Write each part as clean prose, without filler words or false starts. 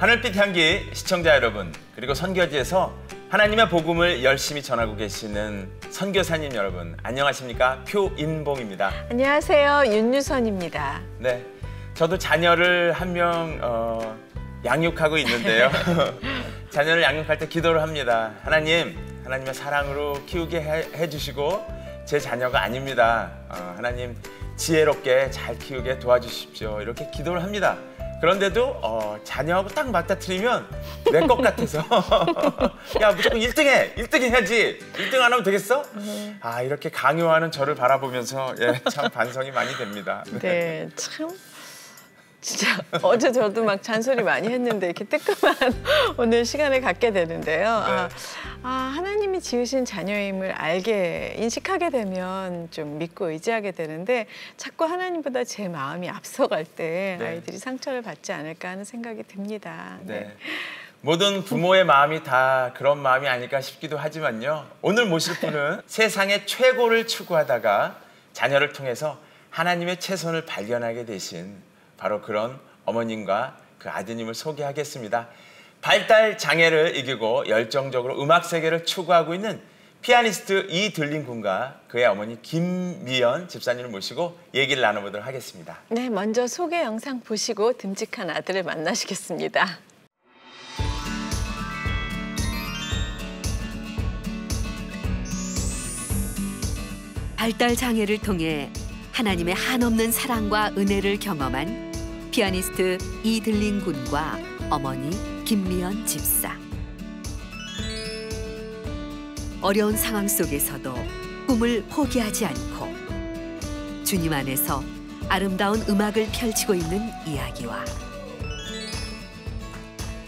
하늘빛 향기 시청자 여러분, 그리고 선교지에서 하나님의 복음을 열심히 전하고 계시는 선교사님 여러분, 안녕하십니까? 표인봉입니다. 안녕하세요. 윤유선입니다. 네, 저도 자녀를 한 명 양육하고 있는데요. 자녀를 양육할 때 기도를 합니다. 하나님의 사랑으로 키우게 해주시고 제 자녀가 아닙니다. 하나님 지혜롭게 잘 키우게 도와주십시오. 이렇게 기도를 합니다. 그런데도 자녀하고 딱 맞닥뜨리면 내 것 같아서 야, 무조건 1등 해야지. 1등 안 하면 되겠어? 아, 이렇게 강요하는 저를 바라보면서 참 반성이 많이 됩니다. 네, 참 진짜 어제 저도 막 잔소리 많이 했는데 이렇게 뜨끔한 오늘 시간을 갖게 되는데요. 네. 하나님이 지으신 자녀임을 인식하게 되면 좀 믿고 의지하게 되는데 자꾸 하나님보다 제 마음이 앞서갈 때 네. 아이들이 상처를 받지 않을까 하는 생각이 듭니다. 네. 모든 부모의 마음이 다 그런 마음이 아닐까 싶기도 하지만요. 오늘 모실 분은 세상의 최고를 추구하다가 자녀를 통해서 하나님의 최선을 발견하게 되신 바로 그런 어머님과 그 아드님을 소개하겠습니다. 발달 장애를 이기고 열정적으로 음악 세계를 추구하고 있는 피아니스트 이들린 군과 그의 어머니 김미연 집사님을 모시고 얘기를 나눠보도록 하겠습니다. 네, 먼저 소개 영상 보시고 듬직한 아들을 만나시겠습니다. 발달 장애를 통해 하나님의 한없는 사랑과 은혜를 경험한 피아니스트 이들린 군과 어머니 김미연 집사. 어려운 상황 속에서도 꿈을 포기하지 않고 주님 안에서 아름다운 음악을 펼치고 있는 이야기와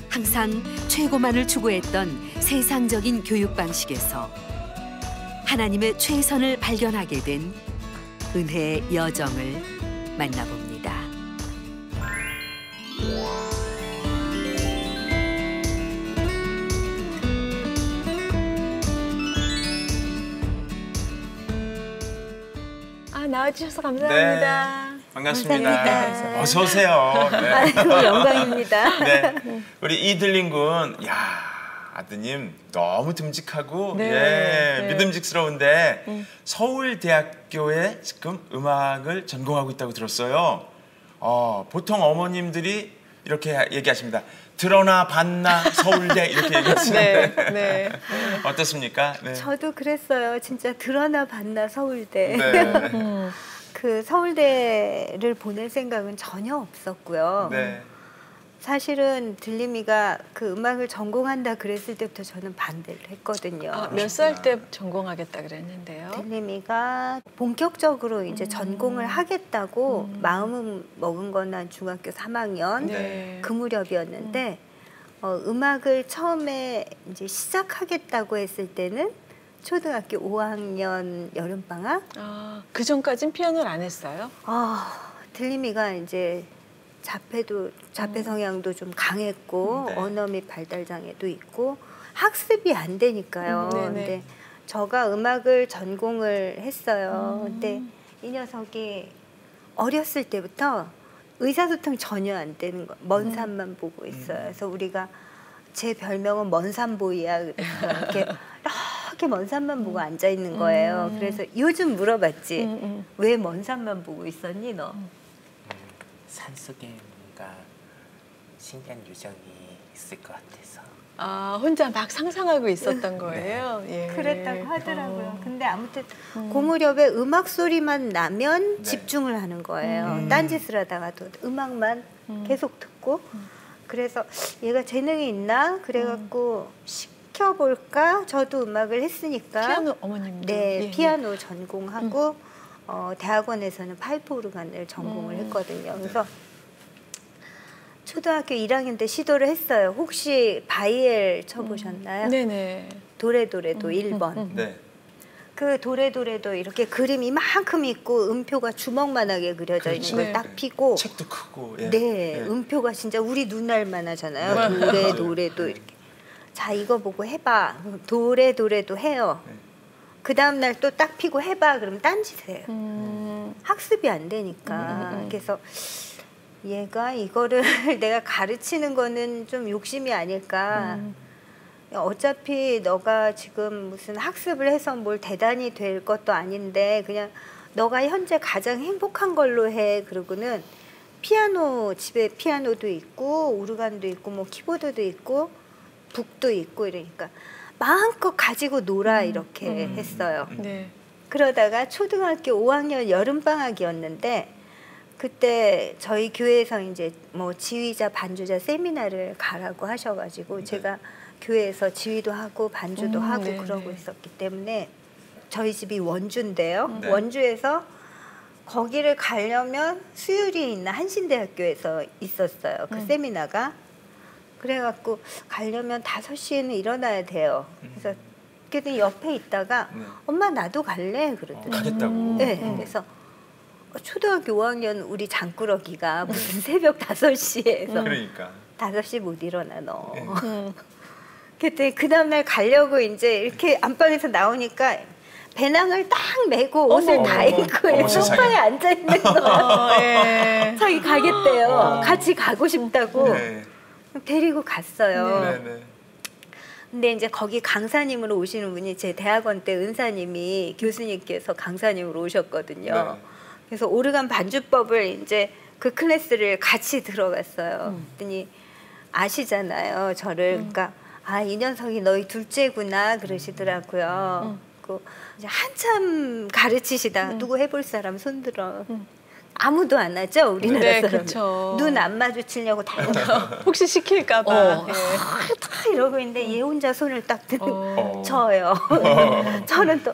항상 최고만을 추구했던 세상적인 교육 방식에서 하나님의 최선을 발견하게 된 은혜의 여정을 만나봅니다. 나와주셔서 감사합니다. 네, 반갑습니다. 감사합니다. 어서 오세요. 네. 아이고, 영광입니다. 네, 우리 이들린 군, 아드님 너무 듬직하고 네. 믿음직스러운데 서울대학교에 지금 음악을 전공하고 있다고 들었어요. 보통 어머님들이 이렇게 얘기하십니다. 들어나 봤나 서울대 이렇게 얘기하시는데 네. 어떻습니까? 네. 저도 그랬어요. 진짜 들어나 봤나 서울대. 네. 그 서울대를 보낼 생각은 전혀 없었고요. 네. 사실은 들림이가 그 음악을 전공한다 그랬을 때부터 저는 반대를 했거든요. 몇 살 때 전공하겠다 그랬는데요? 들림이가 본격적으로 이제 전공을 하겠다고 마음은 먹은 건 한 중학교 3학년 네. 그 무렵이었는데 음악을 처음에 이제 시작하겠다고 했을 때는 초등학교 5학년 여름방학. 그 전까진 피아노를 안 했어요? 들림이가 이제 자폐 성향도 좀 강했고 네. 언어 및 발달 장애도 있고 학습이 안 되니까요. 근데 저가 음악을 전공을 했어요. 근데 이 녀석이 어렸을 때부터 의사소통이 전혀 안 되는 거, 먼 산만 보고 있어요. 그래서 우리가 제 별명은 먼산보이야. 이렇게 먼 산만 보고 앉아 있는 거예요. 그래서 요즘 물어봤지. 왜 먼 산만 보고 있었니 너? 산속에 뭔가 신기한 요정이 있을 것 같아서. 혼자 막 상상하고 있었던 거예요? 네. 예. 그랬다고 하더라고요. 근데 아무튼 그 무렵에 음악 소리만 나면 집중을 하는 거예요. 딴짓을 하다가도 음악만 계속 듣고. 그래서 얘가 재능이 있나? 그래갖고 시켜볼까? 저도 음악을 했으니까. 피아노 어머님도? 네, 피아노 전공하고 대학원에서는 파이프 오르간을 전공을 했거든요. 그래서 초등학교 1학년 때 시도를 했어요. 혹시 바이엘 쳐보셨나요? 네네. 도레도레도 1번. 네. 그 도레도레도 이렇게 그림이 이만큼 있고 음표가 주먹만하게 그려져 있는 그렇죠. 걸 네. 딱 피고. 책도 크고. 네, 음표가 진짜 우리 눈알만 하잖아요. 도레도레도 이렇게. 자, 이거 보고 해봐. 도레도레도 해요. 그 다음날 또 딱 피고 해봐. 그럼 딴짓해요. 학습이 안 되니까. 그래서 얘가 이거를 내가 가르치는 거는 좀 욕심이 아닐까. 어차피 너가 지금 무슨 학습을 해서 뭘 대단히 될 것도 아닌데 그냥 너가 현재 가장 행복한 걸로 해. 그러고는 피아노, 집에 피아노도 있고 오르간도 있고 뭐 키보드도 있고 북도 있고 이러니까 마음껏 가지고 놀아 이렇게 했어요. 네. 그러다가 초등학교 5학년 여름방학이었는데 그때 저희 교회에서 이제 뭐 지휘자 반주자 세미나를 가라고 하셔가지고 제가 교회에서 지휘도 하고 반주도 하고 네, 그러고 네. 있었기 때문에 저희 집이 원주인데요. 네. 원주에서 거기를 가려면 수유리에 있는 한신대학교에서 있었어요. 그 세미나가. 그래갖고 가려면 5시에는 일어나야 돼요. 그래서 그랬더니 옆에 있다가 네. 엄마 나도 갈래? 그러더라고요. 가겠다고. 네, 그래서 초등학교 5학년 우리 장꾸러기가 무슨 새벽 5시에서 그러니까. 5시 못 일어나 너. 네. 그랬더니 그 다음날 가려고 이제 이렇게 안방에서 나오니까 배낭을 딱 메고 옷을 어머, 다 어머, 입고 어머, 소파에 앉아있는 거. 예. 자기 가겠대요. 같이 가고 싶다고. 네. 데리고 갔어요. 네네. 근데 이제 거기 강사님으로 오시는 분이 제 대학원 때 은사님이 교수님께서 강사님으로 오셨거든요. 네. 그래서 오르간 반주법을 이제 그 클래스를 같이 들어갔어요. 그랬더니 아시잖아요, 저를. 그러니까 아, 이년석이 너희 둘째구나 그러시더라고요. 그 이제 한참 가르치시다가 누구 해볼 사람 손들어. 아무도 안 하죠, 우리나라 네, 사람. 그쵸. 눈 안 마주치려고 다 혹시 시킬까봐. 다 이러고 있는데 얘 혼자 손을 딱 드는 어. 저예요. 저는 또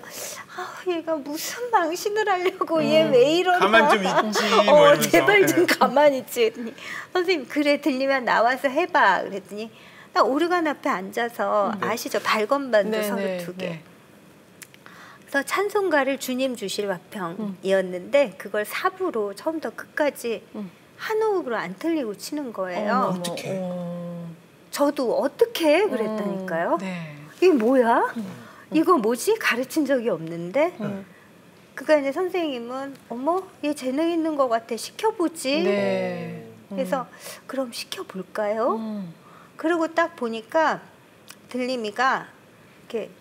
얘가 무슨 망신을 하려고 얘 왜 이러나. 가만 좀 있지 뭐 이러면서. 제발 좀 예. 가만히 있지. 했더니 선생님 그래 들리면 나와서 해봐. 그랬더니 딱 오르간 앞에 앉아서 아시죠? 발건반도 네, 서로 네, 2개. 네. 그래서 찬송가를 주님 주실 화평이었는데 그걸 4부로 처음부터 끝까지 한 호흡으로 안 틀리고 치는 거예요. 어떡해. 저도 어떻게 해? 그랬다니까요. 네. 이게 뭐야? 이거 뭐지? 가르친 적이 없는데. 그러니까 이제 선생님은 어머 얘 재능 있는 것 같아 시켜보지. 네. 그래서 그럼 시켜볼까요? 그리고 딱 보니까 들림이가 이렇게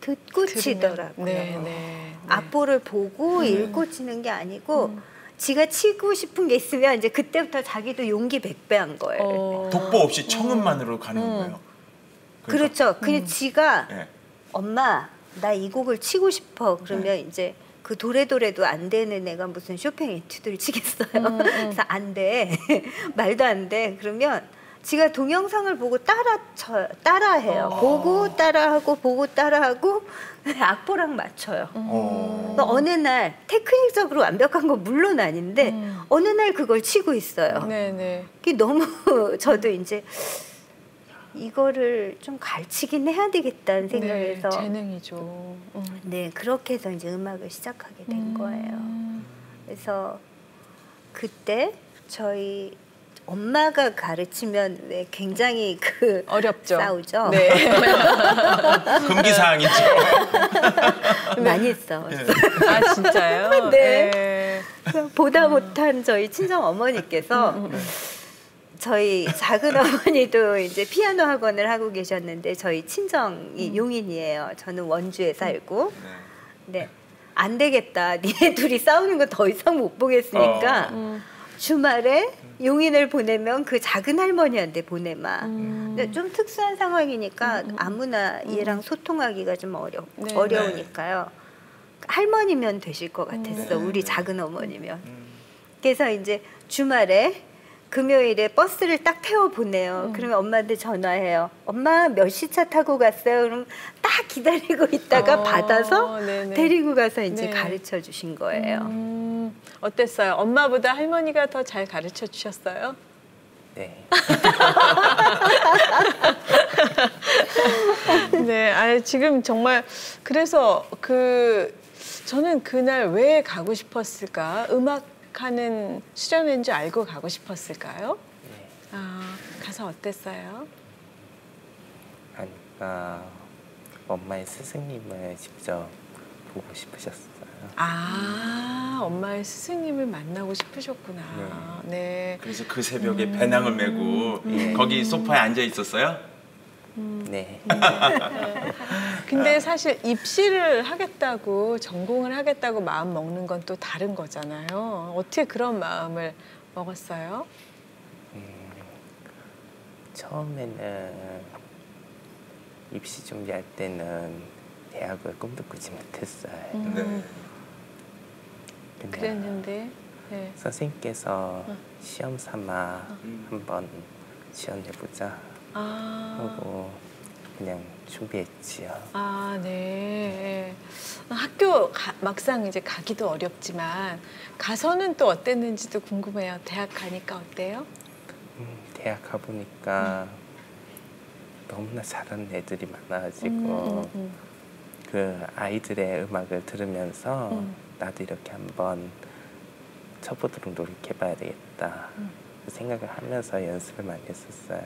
듣고 치더라고요. 네, 네. 악보를 보고 읽고 치는 게 아니고 지가 치고 싶은 게 있으면 이제 그때부터 자기도 용기 100배한 거예요. 독보 없이 청음만으로 가는 거예요. 그렇죠. 그냥 지가 예. 엄마 나 이 곡을 치고 싶어. 그러면 이제 그 도래도래도 안 되는 애가 무슨 쇼팽 에튜드를 치겠어요. 그래서 안 돼. 말도 안 돼. 그러면 지가 동영상을 보고 따라해요. 보고 따라하고 보고 따라하고 악보랑 맞춰요. 어느 날 테크닉적으로 완벽한 건 물론 아닌데 어느 날 그걸 치고 있어요. 네, 네. 그게 너무 저도 이제 이거를 좀 가르치긴 해야 되겠다는 생각에서 네, 재능이죠. 네, 그렇게 해서 이제 음악을 시작하게 된 거예요. 그래서 그때 저희 엄마가 가르치면 왜 굉장히 그 어렵죠. 싸우죠. 네. 금기사항이죠. 많이 싸웠어요. 아, 진짜요? 네. 보다 못한 저희 친정 어머니께서 저희 작은 어머니도 이제 피아노 학원을 하고 계셨는데 저희 친정이 용인이에요. 저는 원주에 살고. 네. 안 되겠다. 니네 둘이 싸우는 거 더 이상 못 보겠으니까 주말에 용인을 보내면 그 작은 할머니한테 보내마. 근데 좀 특수한 상황이니까 아무나 얘랑 소통하기가 좀 네. 어려우니까요. 할머니면 되실 것 같았어. 우리 작은 어머니면. 그래서 이제 주말에 금요일에 버스를 딱 태워 보내요. 그러면 엄마한테 전화해요. 엄마 몇 시 차 타고 갔어요? 그럼 딱 기다리고 있다가 받아서 네네. 데리고 가서 이제 네. 가르쳐 주신 거예요. 어땠어요? 엄마보다 할머니가 더 잘 가르쳐 주셨어요? 네. 네, 아니, 지금 정말 그래서 저는 그날 왜 가고 싶었을까? 음악하는 수련회인 줄 알고 가고 싶었을까요? 네. 아, 가서 어땠어요? 엄마의 스승님을 직접 보고 싶으셨어요. 아, 엄마의 스승님을 만나고 싶으셨구나. 네. 그래서 그 새벽에 배낭을 메고 네. 거기 소파에 앉아 있었어요? 네. 근데 사실 입시를 하겠다고, 전공을 하겠다고 마음 먹는 건 또 다른 거잖아요. 어떻게 그런 마음을 먹었어요? 처음에는 입시 준비할 때는 대학을 꿈도 꾸지 못했어요. 네. 그냥 그랬는데, 네. 선생님께서 시험 삼아 한번 지원해보자 아, 하고 그냥 준비했지요. 아, 네. 학교 막상 이제 가기도 어렵지만 가서는 또 어땠는지도 궁금해요. 대학 가니까 어때요? 대학 가보니까 너무나 잘하는 애들이 많아가지고 그 아이들의 음악을 들으면서 나도 이렇게 한번 쳐보도록 노력해봐야 되겠다 그 생각을 하면서 연습을 많이 했었어요.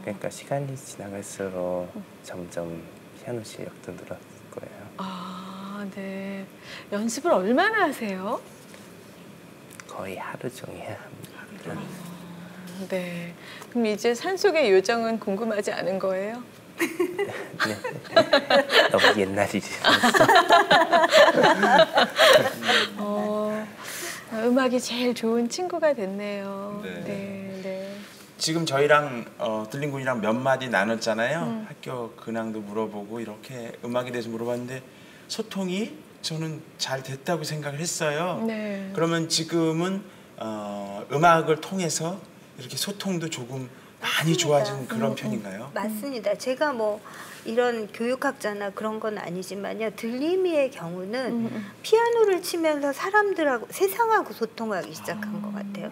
그러니까 시간이 지나갈수록 점점 피아노 실력도 늘었을 거예요. 아, 네. 연습을 얼마나 하세요? 거의 하루 종일 합니다. 네. 그럼 이제 산속의 요정은 궁금하지 않은 거예요? 네. 너무 옛날이라서. 음악이 제일 좋은 친구가 됐네요. 네. 네, 네. 지금 저희랑 들린 군이랑 몇 마디 나눴잖아요. 학교 근황도 물어보고 이렇게 음악에 대해서 물어봤는데 소통이 저는 잘 됐다고 생각을 했어요. 네. 그러면 지금은 음악을 통해서 이렇게 소통도 조금 많이 좋아진 그런 편인가요? 맞습니다. 제가 뭐 이런 교육학자나 그런 건 아니지만요. 들림이의 경우는 피아노를 치면서 사람들하고 세상하고 소통하기 시작한 것 같아요.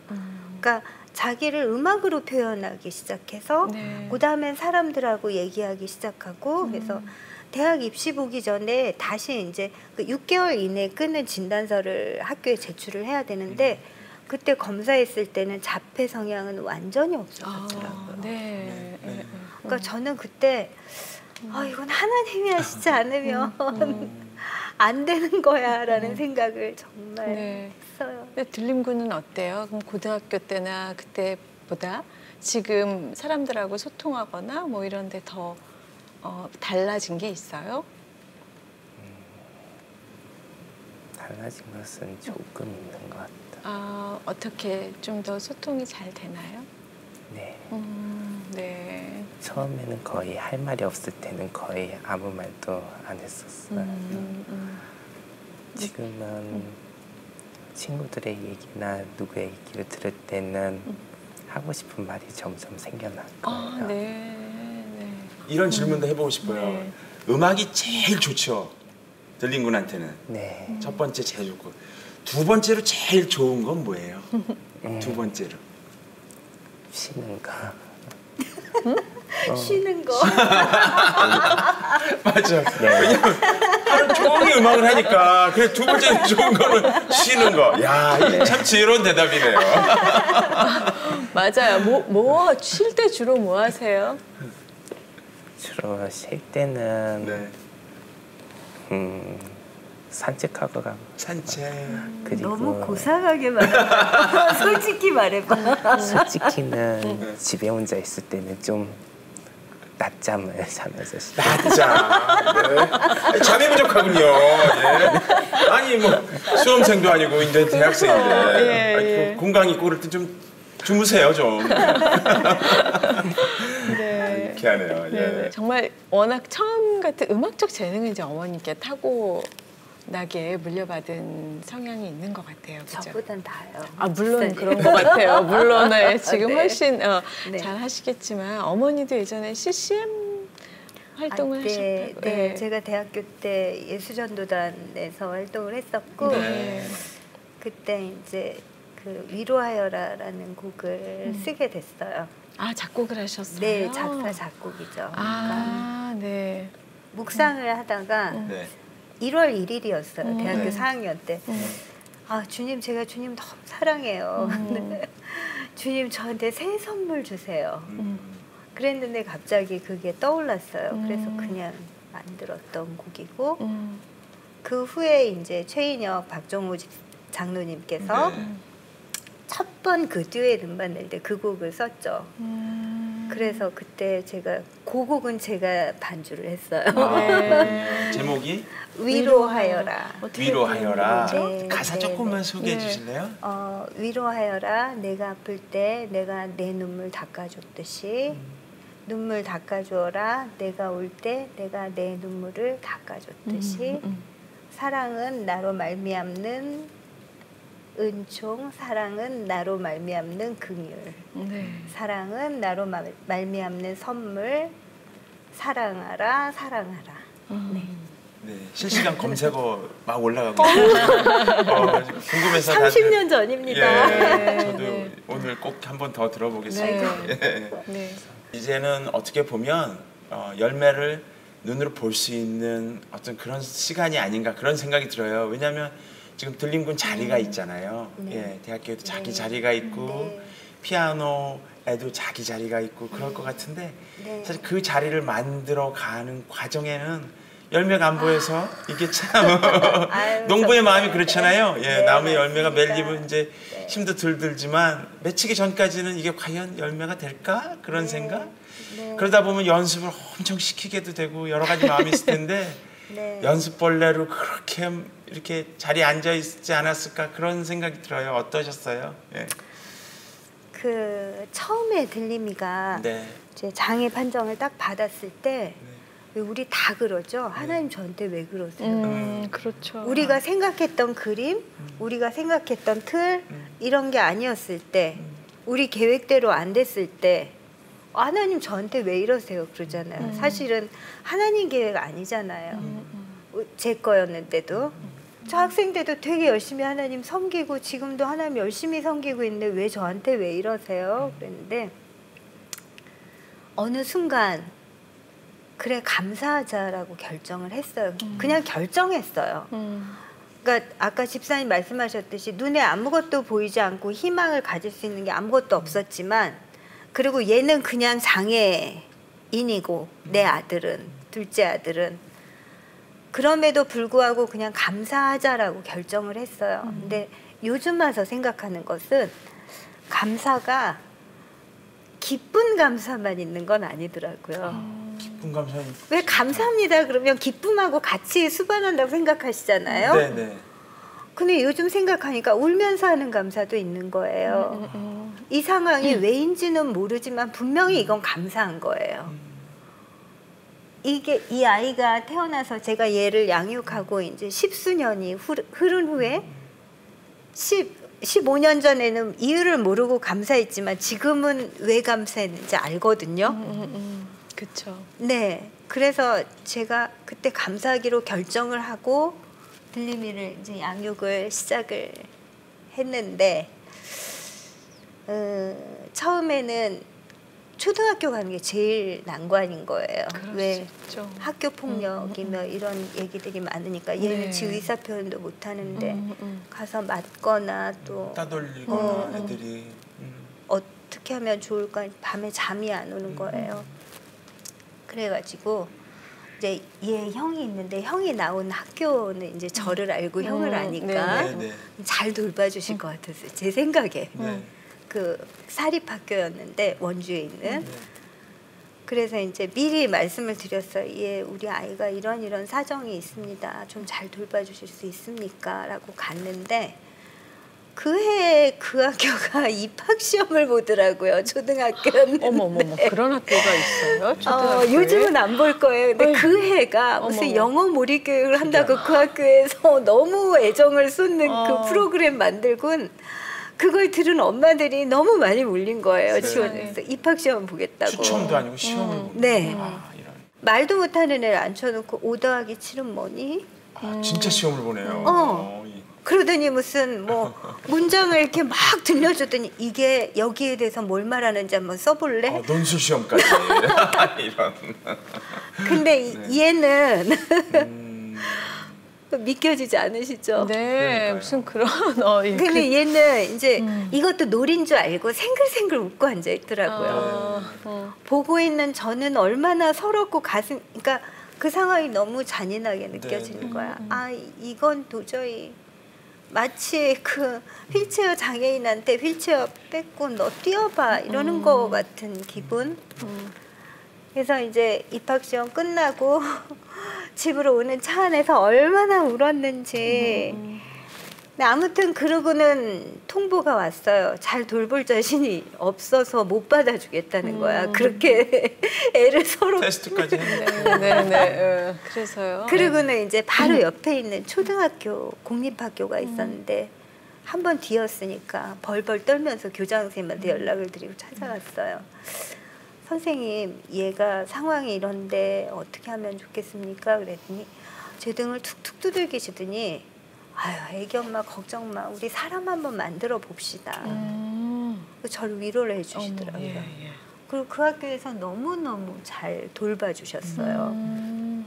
그러니까 자기를 음악으로 표현하기 시작해서 네. 그다음엔 사람들하고 얘기하기 시작하고 그래서 대학 입시 보기 전에 다시 이제 그 6개월 이내에 끊은 진단서를 학교에 제출을 해야 되는데 그때 검사했을 때는 자폐 성향은 완전히 없어졌더라고요. 네. 네. 그러니까 저는 그때 이건 하나님이 하시지 않으면 안 되는 거야라는 생각을 정말 네. 했어요. 근데 들림군은 어때요? 그럼 고등학교 때나 그때보다 지금 사람들하고 소통하거나 뭐 이런 데 더 달라진 게 있어요? 달라진 것은 조금 있는 것 같아요. 어떻게 좀 더 소통이 잘 되나요? 네. 네. 처음에는 거의 할 말이 없을 때는 거의 아무 말도 안 했었어요. 지금은 친구들의 얘기나 누구의 얘기를 들을 때는 하고 싶은 말이 점점 생겨날 거예요. 네. 네. 이런 질문도 해보고 싶어요. 네. 음악이 제일 좋죠. 들린 군한테는. 네. 첫 번째 제일 좋고 두 번째로 제일 좋은 건 뭐예요? 두 번째로. 쉬는 거. 쉬는 거. 맞아. 네. 왜냐면 하루 종일 음악을 하니까 그래 두 번째 좋은 거는 쉬는 거. 야, 이게 참 지혜로운 대답이네요. 맞아요. 뭐 쉴 때 주로 뭐 하세요? 주로 쉴 때는 네. 산책하고 가고 산책. 그리고 너무 고상하게 말해봐. 솔직히 말해봐. 솔직히는 집에 혼자 있을 때는 좀 낮잠을 자면서 쉬어요. 낮잠. 네. 잠이 부족하군요. 예. 아니 뭐 수험생도 아니고 이제 대학생인데 예, 예. 건강 있고 그럴 때 좀 주무세요 좀. 네. 유쾌하네요. 예. 네. 정말 워낙 처음 같은 음악적 재능은 이제 어머니께 타고나게 물려받은 성향이 있는 것 같아요. 그죠? 저보단 다요. 물론 그런 것 같아요. 물론 지금 네. 훨씬 네. 잘 하시겠지만 어머니도 예전에 CCM 활동을 하셨다고. 네, 제가 대학교 때 예수전도단에서 활동을 했었고 네. 그때 이제 그 위로하여라라는 곡을 쓰게 됐어요. 작곡을 하셨어요? 네, 작사 작곡이죠. 그러니까 네. 묵상을 하다가 네. 1월 1일이었어요. 대학교 네. 4학년 때. 주님, 제가 주님 너무 사랑해요. 주님 저한테 새 선물 주세요. 그랬는데 갑자기 그게 떠올랐어요. 그래서 그냥 만들었던 곡이고 그 후에 이제 최인혁 박정우 장로님께서 첫 번 그 듀엣 음반 낼 때 그 곡을 썼죠. 그래서 그때 제가 그 곡은 제가 반주를 했어요. 네. 제목이 위로하여라. 위로하여라. 네, 가사 네, 조금만 네. 소개해 네. 주실래요? 위로하여라. 내가 아플 때 내가 내 눈물 닦아줬듯이 눈물 닦아주어라. 내가 울 때 내가 내 눈물을 닦아줬듯이 사랑은 나로 말미암는 은총, 사랑은 나로 말미암는 긍휼, 네. 사랑은 나로 말미암는 선물, 사랑하라, 사랑하라. 네. 네, 실시간 검색어 막 올라가고 있어요. 궁금해서 30년 전입니다. 예, 네, 저도 네. 오늘 꼭 한번 더 들어보겠습니다. 네. 예. 네. 이제는 어떻게 보면 열매를 눈으로 볼 수 있는 어떤 그런 시간이 아닌가 그런 생각이 들어요. 왜냐하면 지금 들림군 자리가 있잖아요. 네. 예, 대학교에도 자기 네. 자리가 있고 네. 피아노에도 자기 자리가 있고 그럴 것 같은데 네. 사실 그 자리를 만들어 가는 과정에는 열매가 안 보여서 이게 참 아유, 농부의 마음이 정말. 그렇잖아요. 예, 네, 나무에 열매가 맞습니다. 맺리면 이제 네. 힘도 덜 들지만 맺히기 전까지는 이게 과연 열매가 될까 그런 네. 생각. 네. 그러다 보면 연습을 엄청 시키게도 되고 여러 가지 마음이 있을 텐데 네. 연습벌레로 그렇게 이렇게 자리에 앉아 있지 않았을까 그런 생각이 들어요. 어떠셨어요? 예. 그 처음에 들림이가 네. 이제 장애 판정을 딱 받았을 때 우리 다 그러죠. 하나님 저한테 왜 그러세요? 그렇죠. 우리가 생각했던 그림, 우리가 생각했던 틀 이런 게 아니었을 때, 우리 계획대로 안 됐을 때 하나님 저한테 왜 이러세요? 그러잖아요. 사실은 하나님 계획 아니잖아요. 제 거였는데도. 저 학생 때도 되게 열심히 하나님 섬기고 지금도 하나님 열심히 섬기고 있는데 왜 저한테 왜 이러세요? 그랬는데 어느 순간 그래 감사하자라고 결정을 했어요. 그냥 결정했어요. 그러니까 아까 집사님 말씀하셨듯이 눈에 아무것도 보이지 않고 희망을 가질 수 있는 게 아무것도 없었지만 그리고 얘는 그냥 장애인이고 내 아들은 둘째 아들은 그럼에도 불구하고 그냥 감사하자라고 결정을 했어요. 근데 요즘 와서 생각하는 것은 감사가 기쁜 감사만 있는 건 아니더라고요. 기쁜 감사는 왜 감사합니다 그러면 기쁨하고 같이 수반한다고 생각하시잖아요. 네네. 근데 요즘 생각하니까 울면서 하는 감사도 있는 거예요. 이 상황이 왜인지는 모르지만 분명히 이건 감사한 거예요. 이게 이 아이가 태어나서 제가 얘를 양육하고 이제 10수년이 흐른 후에 15년 전에는 이유를 모르고 감사했지만 지금은 왜 감사했는지 알거든요. 그렇죠. 네, 그래서 제가 그때 감사하기로 결정을 하고 들림이를 이제 양육을 시작을 했는데 처음에는 초등학교 가는 게 제일 난관인 거예요. 왜 있죠. 학교 폭력이며 이런 얘기들이 많으니까 얘는 네. 지 의사 표현도 못 하는데 가서 맞거나 또 따돌리거나 애들이 어떻게 하면 좋을까 밤에 잠이 안 오는 거예요. 그래가지고 이제 얘 형이 있는데 형이 나온 학교는 이제 저를 알고 형을 아니까 네, 네. 잘 돌봐주실 것 같았어요. 제 생각에. 네. 그 사립학교였는데 원주에 있는. 그래서 이제 미리 말씀을 드렸어요. 예, 우리 아이가 이런 사정이 있습니다. 좀 잘 돌봐주실 수 있습니까? 라고 갔는데 그 해에 그 학교가 입학시험을 보더라고요. 초등학교였는데. 어머머머 그런 학교가 있어요? 초등학교에? 요즘은 안 볼 거예요. 근데 그 해가 무슨 영어 몰입 교육을 한다고 그 학교에서 너무 애정을 쏟는 그 프로그램 만들곤 그걸 들은 엄마들이 너무 많이 몰린 거예요. 지원해서 입학시험 보겠다고. 추첨도 아니고 시험을 보는 네. 아, 이런. 말도 못하는 애를 앉혀놓고 5 더하기 7은 뭐니? 아, 진짜 시험을 보네요. 그러더니 무슨 뭐 문장을 이렇게 막 들려줬더니 이게 여기에 대해서 뭘 말하는지 한번 써볼래? 논술 시험까지 이런. 근데 네. 얘는 믿겨지지 않으시죠? 네, 그러니까요. 무슨 그런 근데 얘는 이제 이것도 놀인 줄 알고 생글생글 웃고 앉아 있더라고요. 보고 있는 저는 얼마나 서럽고 그러니까 그 상황이 너무 잔인하게 느껴지는 거야. 아, 이건 도저히 마치 그 휠체어 장애인한테 휠체어 뺏고 너 뛰어봐 이러는 거 같은 기분. 그래서 이제 입학시험 끝나고 집으로 오는 차 안에서 얼마나 울었는지. 근데 아무튼 그러고는 통보가 왔어요. 잘 돌볼 자신이 없어서 못 받아주겠다는 거야. 그렇게 애를 서로 테스트까지 했네. 네네. 그래서요. 그리고는 이제 바로 옆에 있는 초등학교 공립학교가 있었는데 한 번 뒤었으니까 벌벌 떨면서 교장 선생님한테 연락을 드리고 찾아갔어요. 선생님, 얘가 상황이 이런데 어떻게 하면 좋겠습니까? 그랬더니 제 등을 툭툭 두들기시더니 아유, 애기 엄마 걱정 마. 우리 사람 한번 만들어 봅시다. 저를 위로를 해주시더라고요. 예. 그리고 그 학교에서 너무너무 잘 돌봐주셨어요.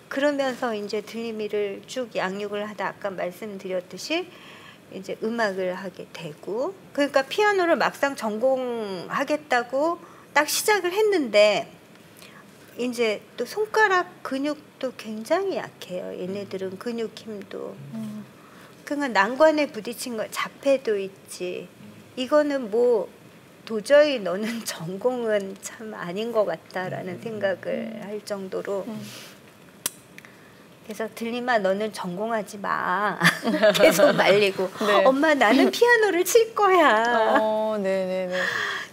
그러면서 이제 들림이를 쭉 양육을 하다 아까 말씀드렸듯이 이제 음악을 하게 되고, 그러니까 피아노를 막상 전공하겠다고 딱 시작을 했는데 이제 또 손가락 근육도 굉장히 약해요. 얘네들은 근육 힘도. 그러니까 난관에 부딪힌 거 자폐도 있지. 이거는 뭐 도저히 너는 전공은 참 아닌 것 같다라는 생각을 할 정도로. 그래서 들림아 너는 전공하지 마. 계속 말리고. 네. 엄마 나는 피아노를 칠 거야. 네네네.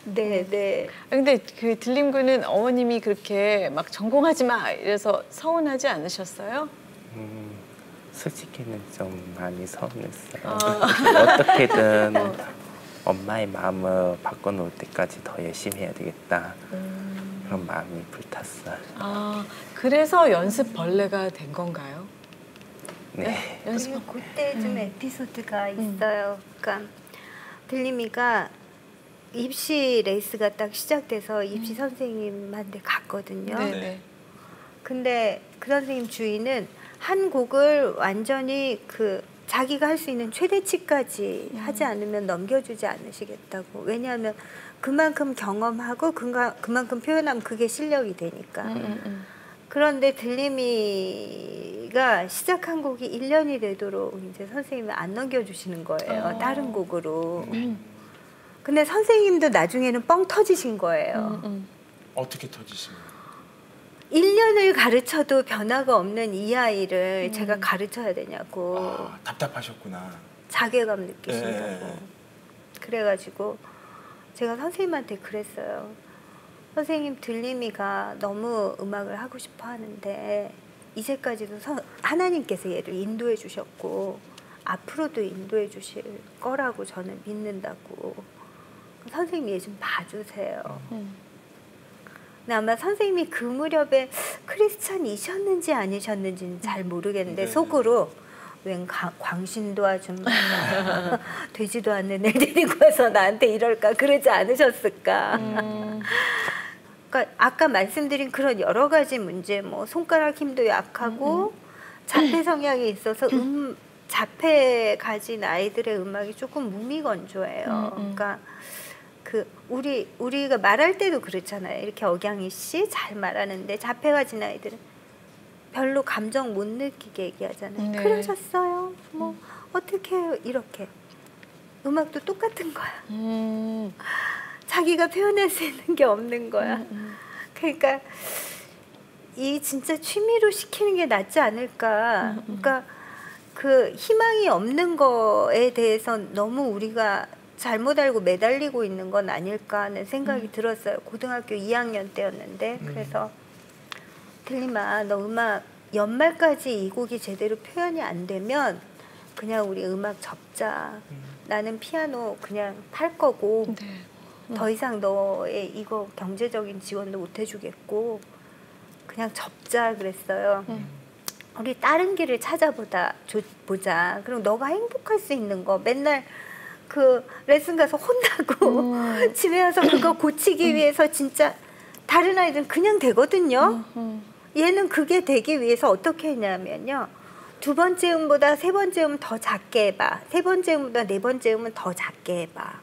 네네. 근데 그 들림군은 어머님이 그렇게 막 전공하지 마 이래서 서운하지 않으셨어요? 솔직히는 좀 많이 서운했어요. 어떻게든 엄마의 마음을 바꿔놓을 때까지 더 열심히 해야 되겠다. 그런 마음이 불탔어요. 아, 그래서 연습 벌레가 된 건가요? 네. 그리고 그때 좀 에피소드가 있어요. 그러니까 들림이가 입시 레이스가 딱 시작돼서 입시 선생님한테 갔거든요. 네네. 근데 그 선생님 주인은 한 곡을 완전히 그 자기가 할 수 있는 최대치까지 하지 않으면 넘겨주지 않으시겠다고. 왜냐하면 그만큼 경험하고 그만큼 표현하면 그게 실력이 되니까. 그런데 들림이가 시작한 곡이 1년이 되도록 이제 선생님이 안 넘겨주시는 거예요. 다른 곡으로. 근데 선생님도 나중에는 뻥 터지신 거예요. 어떻게 터지신 거예요? 1년을 가르쳐도 변화가 없는 이 아이를 제가 가르쳐야 되냐고. 아, 답답하셨구나. 자괴감 느끼신다고. 예. 그래가지고 제가 선생님한테 그랬어요. 선생님 들림이가 너무 음악을 하고 싶어 하는데 이제까지도 하나님께서 얘를 인도해 주셨고 앞으로도 인도해 주실 거라고 저는 믿는다고. 선생님 얘 좀 봐주세요. 근데 아마 선생님이 그 무렵에 크리스찬이셨는지 아니셨는지는 잘 모르겠는데 네. 속으로 웬 광신도 아줌마 되지도 않는 애 데리고 와서 나한테 이럴까 그러지 않으셨을까. 그러니까 아까 말씀드린 그런 여러 가지 문제, 뭐 손가락 힘도 약하고 자폐 성향이 있어서 자폐 가진 아이들의 음악이 조금 무미건조해요. 그러니까 그 우리가 말할 때도 그렇잖아요. 이렇게 억양이 씨 잘 말하는데 자폐 가진 아이들은 별로 감정 못 느끼게 얘기하잖아요. 네. 그러셨어요. 뭐 어떻게 해요? 이렇게. 음악도 똑같은 거야. 자기가 표현할 수 있는 게 없는 거야. 그러니까 이 진짜 취미로 시키는 게 낫지 않을까. 그러니까 그 희망이 없는 거에 대해서 너무 우리가 잘못 알고 매달리고 있는 건 아닐까 하는 생각이 들었어요. 고등학교 2학년 때였는데. 그래서 들림아 너 음악 연말까지 이 곡이 제대로 표현이 안 되면 그냥 우리 음악 접자. 나는 피아노 그냥 탈 거고 더 이상 너의 이거 경제적인 지원도 못 해주겠고 그냥 접자 그랬어요. 우리 다른 길을 찾아보자. 그럼 너가 행복할 수 있는 거 맨날 그 레슨 가서 혼나고 집에 와서 그거 고치기 위해서 진짜 다른 아이들은 그냥 되거든요. 얘는 그게 되기 위해서 어떻게 했냐면요. 2번째 음보다 3번째 음 더 작게 해봐. 3번째 음보다 4번째 음은 더 작게 해봐.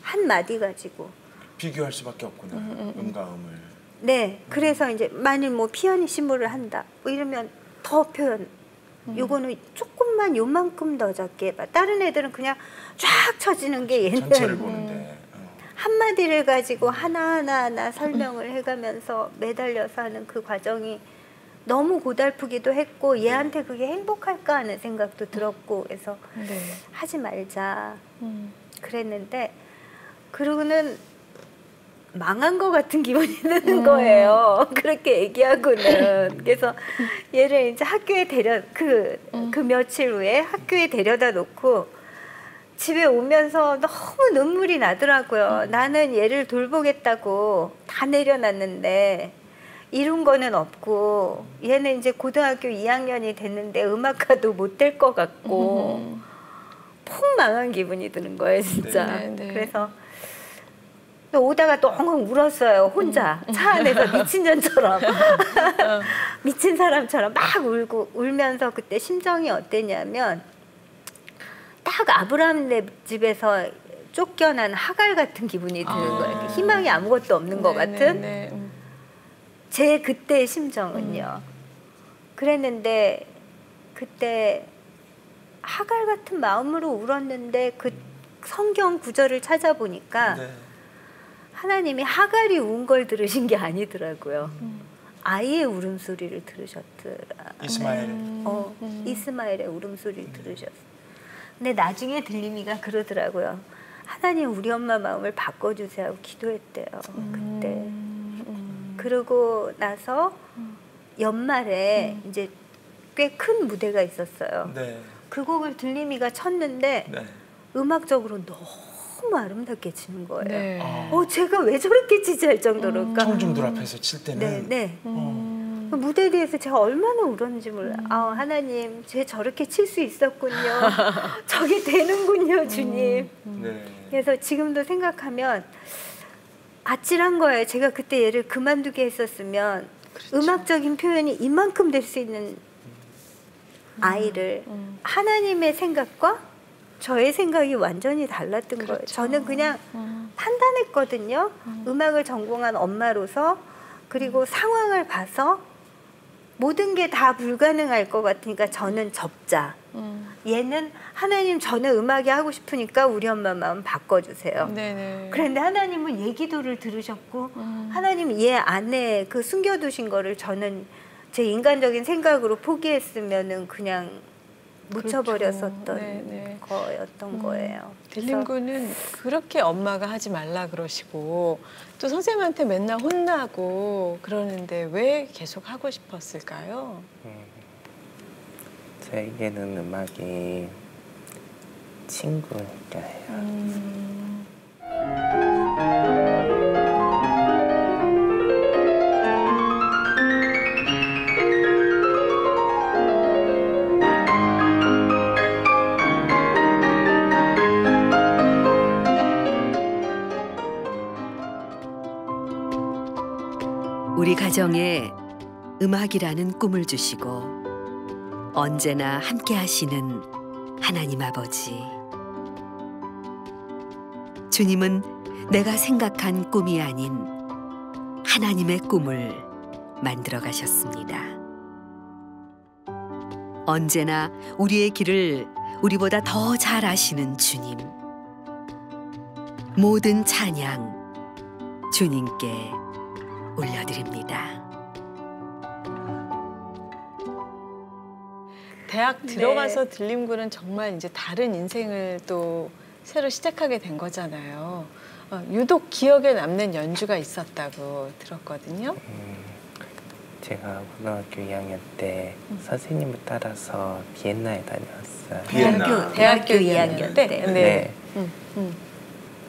한 마디 가지고. 비교할 수밖에 없구나. 음과 음을. 네, 그래서 이제 만일 뭐 피아니시모를 한다 뭐 이러면 더 표현. 요거는 조금만 요만큼 더 적게 해봐. 다른 애들은 그냥 쫙 쳐지는 게 얘는 전체를 보는데. 한마디를 가지고 하나하나 설명을 해가면서 매달려서 하는 그 과정이 너무 고달프기도 했고 얘한테 그게 행복할까 하는 생각도 들었고 그래서 네. 하지 말자 그랬는데 그러고는 망한 것 같은 기분이 드는 거예요. 그렇게 얘기하고는. 그래서 얘를 이제 학교에 그 며칠 후에 학교에 데려다 놓고 집에 오면서 너무 눈물이 나더라고요. 나는 얘를 돌보겠다고 다 내려놨는데 이룬 거는 없고 얘는 이제 고등학교 2학년이 됐는데 음악가도 못 될 것 같고 푹 망한 기분이 드는 거예요, 진짜. 네. 그래서 오다가 똥 울었어요, 혼자. 차 안에서 미친 년처럼. 미친 사람처럼 막 울면서 그때 심정이 어땠냐면 딱 아브라함 집에서 쫓겨난 하갈 같은 기분이 드는 거예요. 희망이 아무것도 없는 것 같은 제 그때의 심정은요. 그랬는데 그때 하갈 같은 마음으로 울었는데 그 성경 구절을 찾아보니까 하나님이 하갈이 운 걸 들으신 게 아니더라고요. 아이의 울음소리를 들으셨더라. 이스마엘. 이스마엘의 울음소리를 들으셨어요. 근데 나중에 들림이가 그러더라고요. 하나님 우리 엄마 마음을 바꿔주세요 하고 기도했대요. 그때. 그러고 나서 연말에 이제 꽤 큰 무대가 있었어요. 네. 그 곡을 들림이가 쳤는데 음악적으로 너무 아름답게 치는 거예요. 네. 제가 왜 저렇게 치지 할 정도로. 그러니까 청중들 앞에서 칠 때는. 네. 그 무대 뒤에서 제가 얼마나 울었는지 몰라요. 하나님, 쟤 저렇게 칠 수 있었군요. 저게 되는군요, 주님. 네. 그래서 지금도 생각하면 아찔한 거예요. 제가 그때 얘를 그만두게 했었으면 음악적인 표현이 이만큼 될 수 있는 아이를 하나님의 생각과 저의 생각이 완전히 달랐던 거예요. 저는 그냥 판단했거든요. 음악을 전공한 엄마로서 그리고 상황을 봐서 모든 게 다 불가능할 것 같으니까 저는 접자. 얘는 하나님 저는 음악이 하고 싶으니까 우리 엄마 마음 바꿔주세요. 네네. 그런데 하나님은 얘 기도를 들으셨고 하나님 얘 안에 그 숨겨두신 거를 저는 제 인간적인 생각으로 포기했으면은 그냥 묻혀버렸었던 거였던 거예요. 들림군은 그렇게 엄마가 하지 말라 그러시고 또 선생님한테 맨날 혼나고 그러는데 왜 계속 하고 싶었을까요? 저에게는 음악이 친구니까요. 우리 가정에 음악이라는 꿈을 주시고 언제나 함께 하시는 하나님 아버지. 주님은 내가 생각한 꿈이 아닌 하나님의 꿈을 만들어 가셨습니다. 언제나 우리의 길을 우리보다 더 잘 아시는 주님. 모든 찬양 주님께 올려드립니다. 대학 들어가서 들림군은 정말 이제 다른 인생을 또 새로 시작하게 된 거잖아요. 유독 기억에 남는 연주가 있었다고 들었거든요. 제가 고등학교 2학년 때 선생님을 따라서 비엔나에 다녀왔어요. 대학교 2학년 때. 네.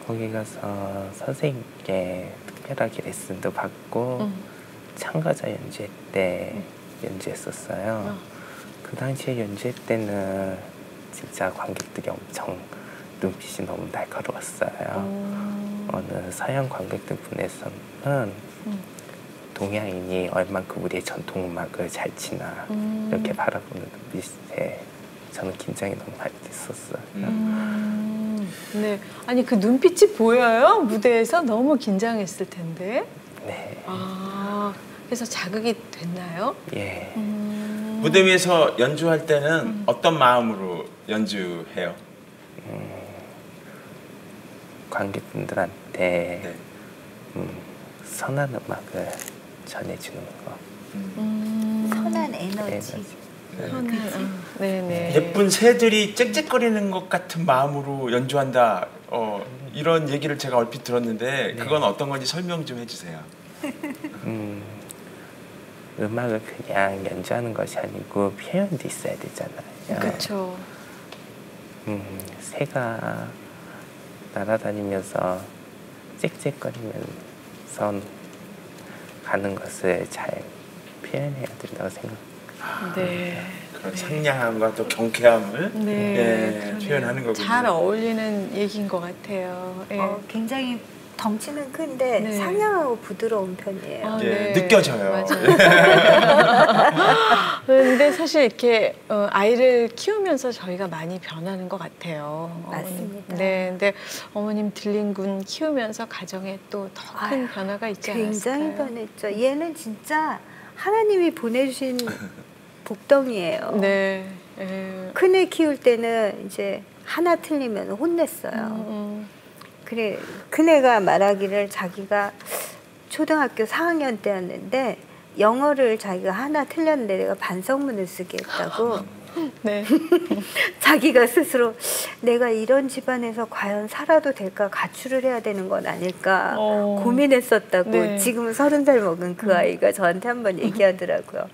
거기 가서 선생님께 특별하게 레슨도 받고 참가자 연주회 때 연주했었어요. 그 당시에 연주회 때는 진짜 관객들이 엄청 눈빛이 너무 날카로웠어요. 어느 서양 관객들 분에서는 동양인이 얼만큼 우리의 전통 음악을 잘 치나 이렇게 바라보는 눈빛에 저는 긴장이 너무 많이 됐었어요. 네, 아니 그 눈빛이 보여요? 무대에서 너무 긴장했을 텐데. 네. 아, 그래서 자극이 됐나요? 예. 무대 위에서 연주할 때는 어떤 마음으로 연주해요? 관객분들한테 네. 선한 음악을 전해주는 거. 선한 에너지. 네네. 예쁜 새들이 짹짹거리는 것 같은 마음으로 연주한다. 이런 얘기를 제가 얼핏 들었는데 그건 어떤 건지 설명 좀 해주세요. 음악을 그냥 연주하는 것이 아니고 표현도 있어야 되잖아요. 그렇죠. 새가 날아다니면서 짹짹거리면서 가는 것을 잘 표현해야 된다고 생각합니다. 네. 그런 상냥함과 또 경쾌함을 네, 표현하는 거군요. 잘 어울리는 얘기인 것 같아요. 예. 굉장히 덩치는 큰데 네. 상냥하고 부드러운 편이에요. 아, 예, 네. 느껴져요. 그런데 사실 이렇게 아이를 키우면서 저희가 많이 변하는 것 같아요. 맞습니다. 네, 근데 어머님 들린군 키우면서 가정에 또 더 큰 변화가 있지 않았을까요? 굉장히 변했죠. 얘는 진짜 하나님이 보내주신 복덩이에요. 네. 예. 큰애 키울 때는 이제 하나 틀리면 혼냈어요. 그래, 큰애가 말하기를 자기가 초등학교 4학년 때였는데 영어를 자기가 하나 틀렸는데 내가 반성문을 쓰게 했다고. 네. 자기가 스스로 내가 이런 집안에서 과연 살아도 될까, 가출을 해야 되는 건 아닐까 고민했었다고. 네. 지금 30살 먹은 그 아이가 저한테 한번 얘기하더라고요.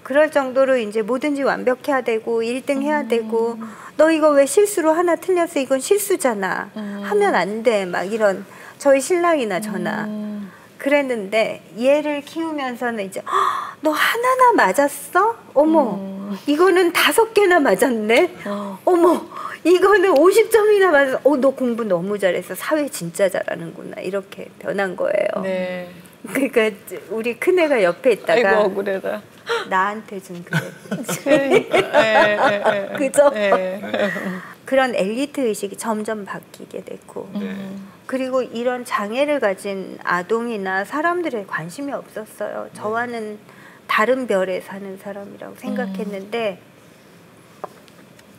그럴 정도로 이제 뭐든지 완벽해야 되고 1등 해야 되고, 너 이거 왜 실수로 하나 틀렸어, 이건 실수잖아, 하면 안 돼, 막 이런. 저희 신랑이나 저나 그랬는데 얘를 키우면서는 이제 너 하나나 맞았어? 어머, 이거는 5개나 맞았네. 어머, 이거는 50점이나 맞았어. 너 공부 너무 잘해서 사회 진짜 잘하는구나. 이렇게 변한 거예요. 네. 그러니까 우리 큰애가 옆에 있다가 아이고 억울해라. 나한테 좀 그래. 그러니까. 그죠? 네. 그런 엘리트 의식이 점점 바뀌게 됐고, 그리고 이런 장애를 가진 아동이나 사람들에 관심이 없었어요. 저와는 다른 별에 사는 사람이라고 생각했는데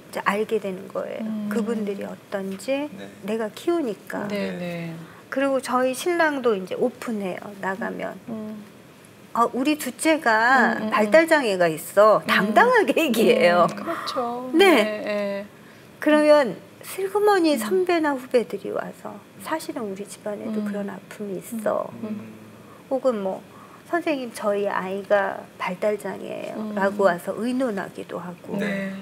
이제 알게 되는 거예요. 그분들이 어떤지 내가 키우니까. 네. 그리고 저희 신랑도 이제 오픈해요. 나가면. 우리 둘째가 발달장애가 있어. 당당하게 얘기해요. 그렇죠. 네. 그러면 슬그머니 선배나 후배들이 와서 사실은 우리 집안에도 그런 아픔이 있어. 혹은 뭐 선생님 저희 아이가 발달장애예요 라고 와서 의논하기도 하고. 네.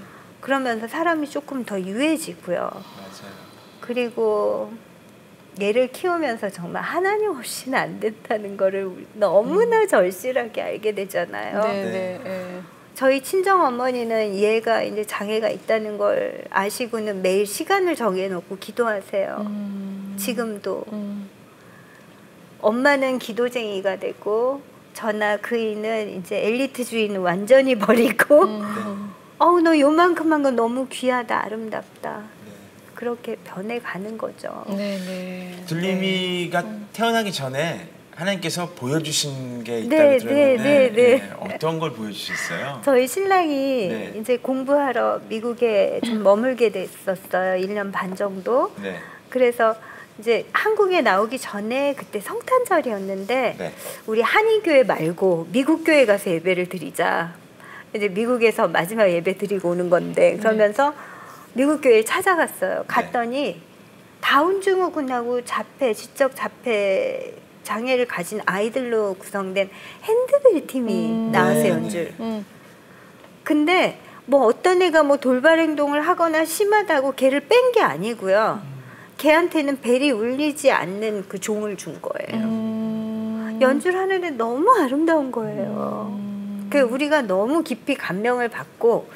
그러면서 사람이 조금 더 유해지고요. 맞아요. 그리고 얘를 키우면서 정말 하나님 없이는 안 된다는 거를 너무나 절실하게 알게 되잖아요. 네. 저희 친정 어머니는 얘가 이제 장애가 있다는 걸 아시고는 매일 시간을 정해놓고 기도하세요. 지금도. 엄마는 기도쟁이가 되고 저나 그이는 이제 엘리트주의는 완전히 버리고 너 요만큼한 건 너무 귀하다, 아름답다. 그렇게 변해가는 거죠. 네. 들림이가 태어나기 전에 하나님께서 보여주신 게 있다고 들었는데 네. 어떤 걸 보여주셨어요? 저희 신랑이 이제 공부하러 미국에 좀 머물게 됐었어요. 1년 반 정도. 그래서 이제 한국에 나오기 전에 그때 성탄절이었는데 우리 한인교회 말고 미국 교회 가서 예배를 드리자. 이제 미국에서 마지막 예배 드리고 오는 건데 그러면서 미국 교회를 찾아갔어요. 갔더니 다운증후군하고 자폐, 지적 자폐 장애를 가진 아이들로 구성된 핸드벨 팀이 나와서 연주를. 근데 뭐 어떤 애가 뭐 돌발 행동을 하거나 심하다고 걔를 뺀 게 아니고요. 걔한테는 벨이 울리지 않는 그 종을 준 거예요. 연주를 하는데 너무 아름다운 거예요. 그 우리가 너무 깊이 감명을 받고,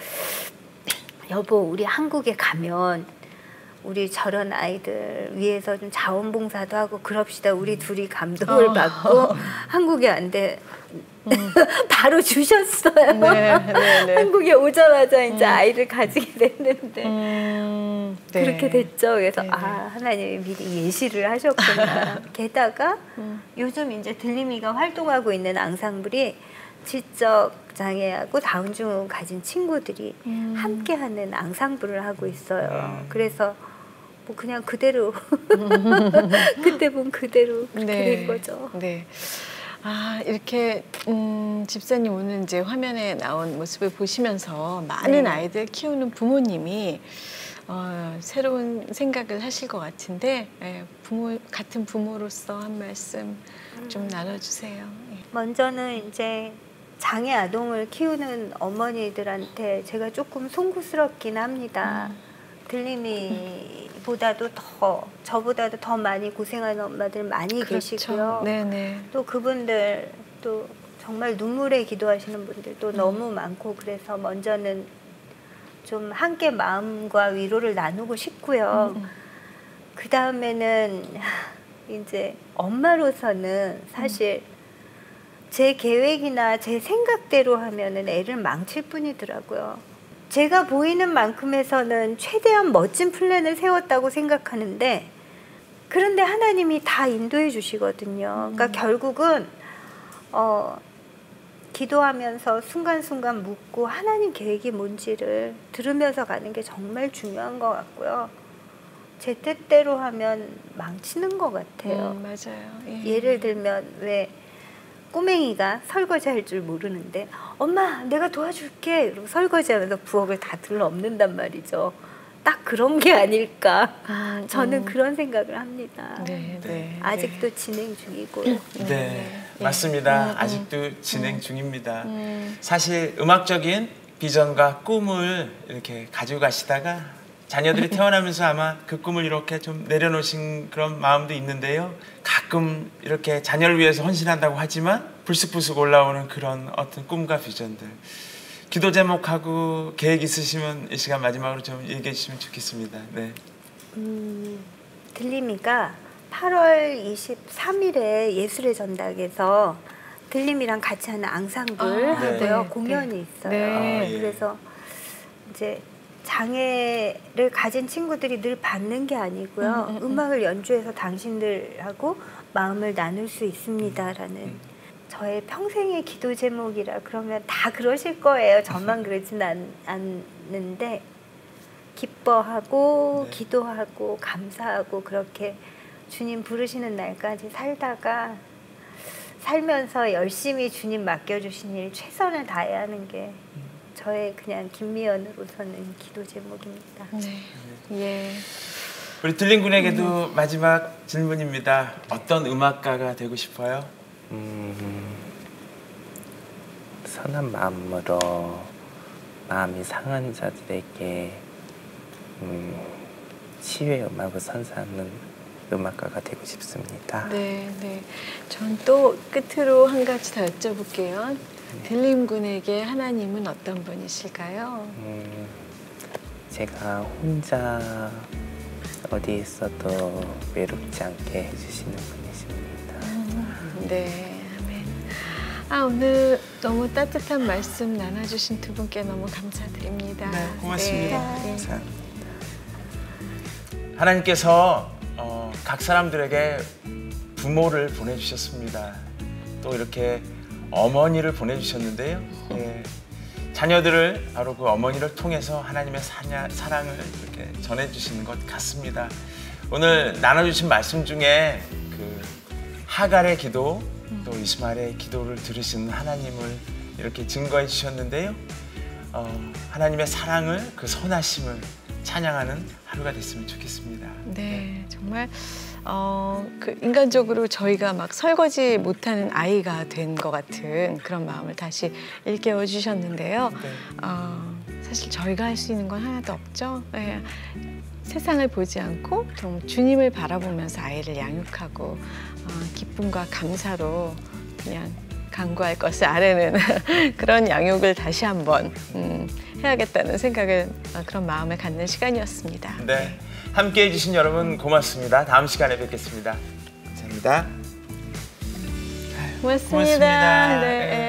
여보 우리 한국에 가면 우리 저런 아이들 위해서 좀 자원봉사도 하고 그럽시다. 우리 둘이 감동을 받고 한국에 왔는데 바로 주셨어요. 네, 네, 네. 한국에 오자마자 이제 아이를 가지게 됐는데 네. 그렇게 됐죠. 그래서 네, 네. 아, 하나님이 미리 예시를 하셨구나. 게다가 요즘 이제 들림이가 활동하고 있는 앙상블이 지적 장애하고 다운 증후군 가진 친구들이 함께하는 앙상블을 하고 있어요. 그래서 뭐 그냥 그대로 그때 본 그대로 그렇게 네. 된 거죠. 네. 아, 이렇게 집사님 오늘 이제 화면에 나온 모습을 보시면서 많은 네. 아이들 키우는 부모님이 새로운 생각을 하실 것 같은데 같은 부모로서 한 말씀 좀 나눠주세요. 먼저는 이제 장애 아동을 키우는 어머니들한테 제가 조금 송구스럽긴 합니다. 들림이보다도 저보다도 더 많이 고생하는 엄마들 많이 계시고요. 네네. 또 그분들 또 정말 눈물에 기도하시는 분들도 너무 많고 그래서 먼저는 좀 함께 마음과 위로를 나누고 싶고요. 그 다음에는 이제 엄마로서는 사실 제 계획이나 제 생각대로 하면은 애를 망칠 뿐이더라고요. 제가 보이는 만큼에서는 최대한 멋진 플랜을 세웠다고 생각하는데 그런데 하나님이 다 인도해 주시거든요. 그러니까 결국은 기도하면서 순간순간 묻고 하나님 계획이 뭔지를 들으면서 가는 게 정말 중요한 것 같고요. 제 뜻대로 하면 망치는 것 같아요. 맞아요. 예를 들면 왜 꼬맹이가 설거지할 줄 모르는데 엄마 내가 도와줄게 이러고 설거지하면서 부엌을 다 들러엎는단 말이죠. 딱 그런 게 아닐까 저는 그런 생각을 합니다. 네, 네, 아직도 진행 중이고요. 네, 맞습니다. 아직도 진행 중입니다. 사실 음악적인 비전과 꿈을 이렇게 가지고 가시다가 자녀들이 태어나면서 아마 그 꿈을 이렇게 좀 내려놓으신 그런 마음도 있는데요. 가끔 이렇게 자녀를 위해서 헌신한다고 하지만 불쑥불쑥 올라오는 그런 어떤 꿈과 비전들. 기도 제목하고 계획 있으시면 이 시간 마지막으로 좀 얘기해 주시면 좋겠습니다. 네. 들림이가 8월 23일에 예술의 전당에서 들림이랑 같이 하는 앙상블 하고요. 네. 공연이 있어요. 네. 예. 그래서 이제 장애를 가진 친구들이 늘 받는 게 아니고요. 음악을 연주해서 당신들하고 마음을 나눌 수 있습니다라는 저의 평생의 기도 제목이라 그러면 다 그러실 거예요. 저만 그러진 않는데 기뻐하고 네. 기도하고 감사하고 그렇게 주님 부르시는 날까지 살면서 열심히 주님 맡겨주신 일 최선을 다해야 하는 게 저의 그냥 김미연으로서는 기도 제목입니다. 네. 예. 우리 들린 군에게도 마지막 질문입니다. 어떤 음악가가 되고 싶어요? 선한 마음으로 마음이 상한 자들에게 치유의 음악을 선사하는 음악가가 되고 싶습니다. 네, 네. 전 또 끝으로 한 가지 더 여쭤볼게요. 들림 군에게 하나님은 어떤 분이실까요? 제가 혼자 어디 있어도 외롭지 않게 해주시는 분이십니다. 네, 아멘. 오늘 너무 따뜻한 말씀 나눠주신 두 분께 너무 감사드립니다. 네, 고맙습니다. 네. 감사합니다. 하나님께서 각 사람들에게 부모를 보내주셨습니다. 또 이렇게 어머니를 보내주셨는데요. 예, 자녀들을 바로 그 어머니를 통해서 하나님의 사랑을 이렇게 전해주시는 것 같습니다. 오늘 나눠주신 말씀 중에 그 하갈의 기도 또 이스마엘의 기도를 들으신 하나님을 이렇게 증거해 주셨는데요. 하나님의 사랑을 그 선하심을 찬양하는 하루가 됐으면 좋겠습니다. 네, 정말 그 인간적으로 저희가 막 설거지 못하는 아이가 된 것 같은 그런 마음을 다시 일깨워 주셨는데요. 네. 사실 저희가 할 수 있는 건 하나도 없죠. 네. 세상을 보지 않고 좀 주님을 바라보면서 아이를 양육하고 기쁨과 감사로 그냥 강구할 것을 아래는 그런 양육을 다시 한번 해야겠다는 생각을 그런 마음을 갖는 시간이었습니다. 네, 함께해 주신 여러분 고맙습니다. 다음 시간에 뵙겠습니다. 감사합니다. 고맙습니다. 고맙습니다. 네.